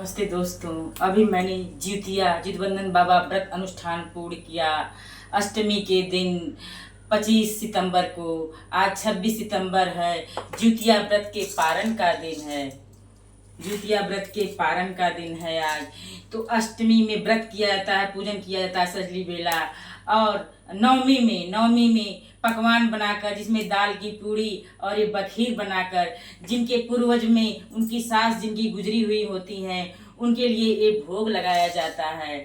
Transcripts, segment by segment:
नमस्ते दोस्तों। अभी मैंने जितिया जितबंधन बाबा व्रत अनुष्ठान पूर्ण किया। अष्टमी के दिन 25 सितंबर को, आज 26 सितंबर है। जितिया व्रत के पारण का दिन है। जितिया व्रत के पारण का दिन है आज। तो अष्टमी में व्रत किया जाता है, पूजन किया जाता है सजली बेला। और नवमी में पकवान बनाकर, जिसमें दाल की पूड़ी और ये बखीर बनाकर, जिनके पूर्वज में उनकी सास जिनकी गुजरी हुई होती हैं, उनके लिए ये भोग लगाया जाता है।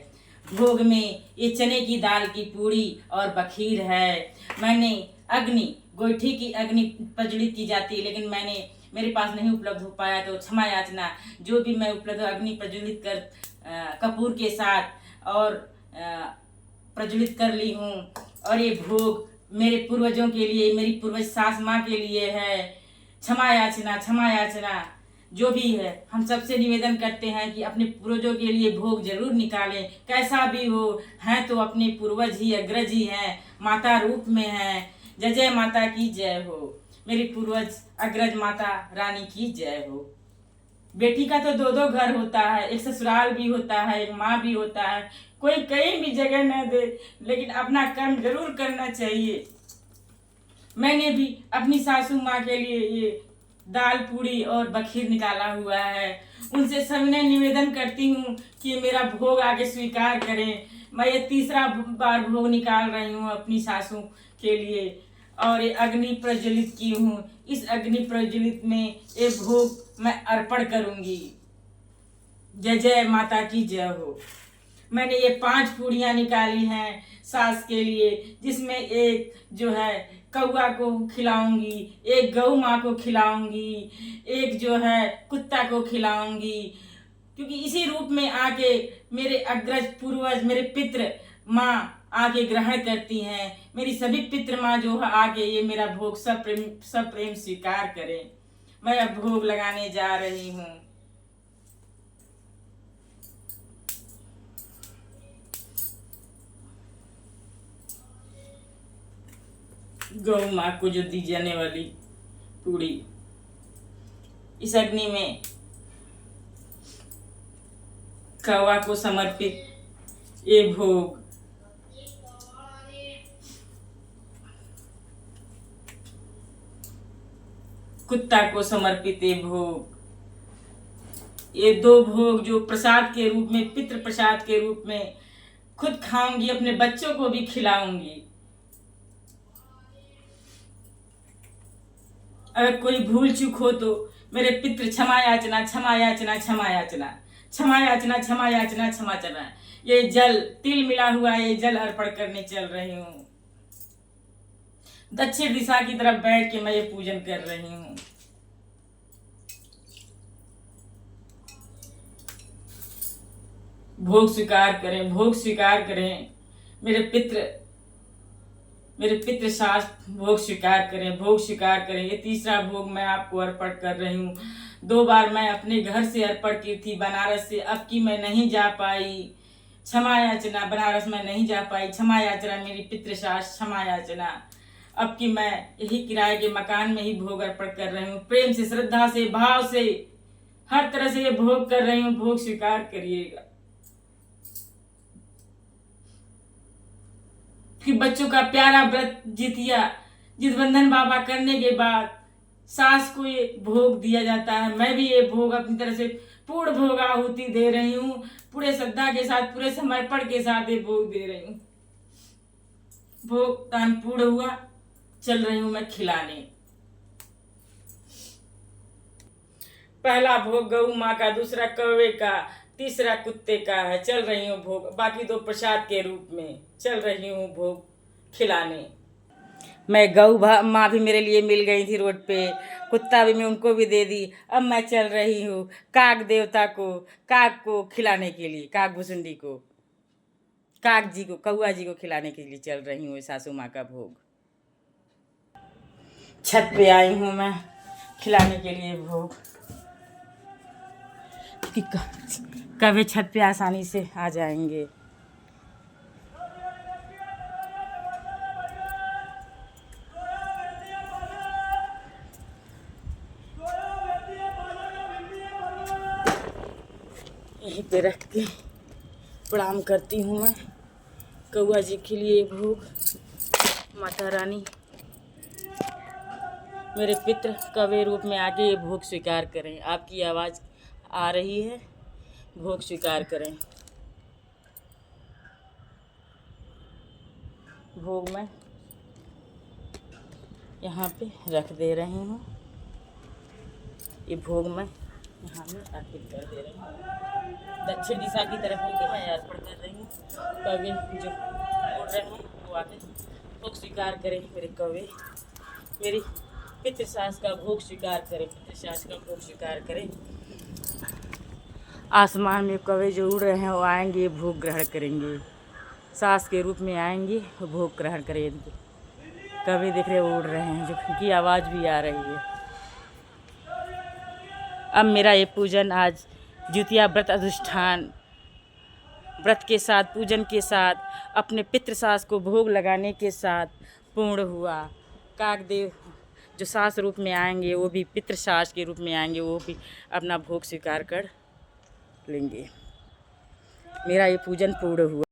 भोग में ये चने की दाल की पूड़ी और बखीर है। मैंने गोईठी की अग्नि प्रज्वलित की जाती है, लेकिन मेरे पास नहीं उपलब्ध हो पाया, तो क्षमा याचना। जो भी मैं उपलब्ध अग्नि प्रज्वलित कर कपूर के साथ और प्रज्वलित कर ली हूँ। और ये भोग मेरे पूर्वजों के लिए, मेरी पूर्वज सास माँ के लिए है। क्षमा याचना। जो भी है, हम सबसे निवेदन करते हैं कि अपने पूर्वजों के लिए भोग जरूर निकालें। कैसा भी हो, हैं तो अपने पूर्वज ही, अग्रज ही हैं, माता रूप में हैं। जय जय माता की जय हो। मेरी पूर्वज अग्रज माता रानी की जय हो। बेटी का तो दो दो घर होता है, एक ससुराल भी होता है, एक माँ भी होता है। कोई कहीं भी जगह न दे, लेकिन अपना कर्म जरूर करना चाहिए। मैंने भी अपनी सासू माँ के लिए ये दाल पूड़ी और बखीर निकाला हुआ है। उनसे सविनय निवेदन करती हूँ कि मेरा भोग आगे स्वीकार करें। मैं ये तीसरा बार भोग निकाल रही हूँ अपनी सासू के लिए, और ये अग्नि प्रज्वलित की हूँ। इस अग्नि प्रज्वलित में ये भोग मैं अर्पण करूंगी। जय जय माता की जय हो। मैंने ये 5 पूड़ियाँ निकाली हैं सास के लिए, जिसमें एक जो है कौआ को खिलाऊंगी, एक गौ माँ को खिलाऊंगी, एक जो है कुत्ता को खिलाऊंगी। क्योंकि इसी रूप में आके मेरे अग्रज पूर्वज, मेरे पितृ माँ आके ग्रहण करती हैं। मेरी सभी पितृ माँ जो है आके ये मेरा भोग सब प्रेम स्वीकार करें। मैं अब भोग लगाने जा रही हूँ। गौ माँ को जो दी जाने वाली पूड़ी, इस अग्नि में कौवा को समर्पित ये भोग, कुत्ता को समर्पित ये भोग, ये 2 भोग जो प्रसाद के रूप में, पितृ प्रसाद के रूप में खुद खाऊंगी, अपने बच्चों को भी खिलाऊंगी। अगर कोई भूल चूक हो तो मेरे पितृ क्षमा याचना। ये जल, तिल मिला हुआ ये जल अर्पण करने चल रही हूँ। दक्षिण दिशा की तरफ बैठ के मैं ये पूजन कर रही हूँ। भोग स्वीकार करें। मेरे पितृ सास भोग स्वीकार करें। ये तीसरा भोग मैं आपको अर्पण कर रही हूँ। 2 बार मैं अपने घर से अर्पण की थी बनारस से, अब की मैं नहीं जा पाई। क्षमा याचना। बनारस में नहीं जा पाई, क्षमा याचना मेरी पितृ सास, क्षमा याचना। अब की मैं यही किराए के मकान में ही भोग अर्पण कर रही हूँ। प्रेम से, श्रद्धा से, भाव से, हर तरह से ये भोग कर रही हूँ। भोग स्वीकार करिएगा। कि बच्चों का प्यारा व्रत जितिया जितबंधन बाबा करने के बाद सास को ये भोग दिया जाता है। मैं भी ये भोग अपनी तरह से पूर्ण भोग आहुति दे रही हूँ। पूरे श्रद्धा के साथ, पूरे समर्पण के साथ ये भोग दे रही हूँ। भोग दान पूर्ण हुआ, चल रही हूँ मैं खिलाने। पहला भोग गौ माँ का, दूसरा कौवे का, तीसरा कुत्ते का है। चल रही हूँ भोग, बाकी 2 प्रसाद के रूप में चल रही हूँ भोग खिलाने। मैं गौ माँ भी मेरे लिए मिल गई थी रोड पे, कुत्ता भी मैं उनको भी दे दी। अब मैं चल रही हूँ काक देवता को, काक को खिलाने के लिए, काक भुसुंडी को, काक जी को, कौआ जी को खिलाने के लिए चल रही हूँ सासू माँ का भोग। छत पे आई हूँ मैं खिलाने के लिए भोग। कभी छत पे आसानी से आ जाएंगे। यहीं पे रख के प्रणाम करती हूँ मैं कौआ जी के लिए भोग। माता रानी मेरे पितृ कवे रूप में आके ये भोग स्वीकार करें। आपकी आवाज़ आ रही है, भोग स्वीकार करें। भोग मैं यहाँ पे रख दे रही हूँ। ये भोग मैं यहाँ में अर्पित कर दे रही हूँ। दक्षिण दिशा की तरफ होकर मैं अर्पण कर रही हूँ। कौवे जो उड़ रहे हैं वो आके भोग स्वीकार करें। मेरे कौवे मेरी पितृशास का भोग स्वीकार करें, पितृशास का भोग स्वीकार करें। आसमान में कौवे जो उड़ रहे हैं वो आएंगे, भोग ग्रहण करेंगे। सास के रूप में आएंगे, भोग ग्रहण करेंगे। कौवे दिख रहे उड़ रहे हैं, जो उनकी आवाज़ भी आ रही है। अब मेरा ये पूजन आज द्वितीया व्रत अनुष्ठान व्रत के साथ, पूजन के साथ, अपने पितृसास को भोग लगाने के साथ पूर्ण हुआ। काकदेव जो सास रूप में आएंगे वो भी पितृसास के रूप में आएंगे, वो भी अपना भोग स्वीकार कर लेंगे। मेरा ये पूजन पूर्ण हुआ।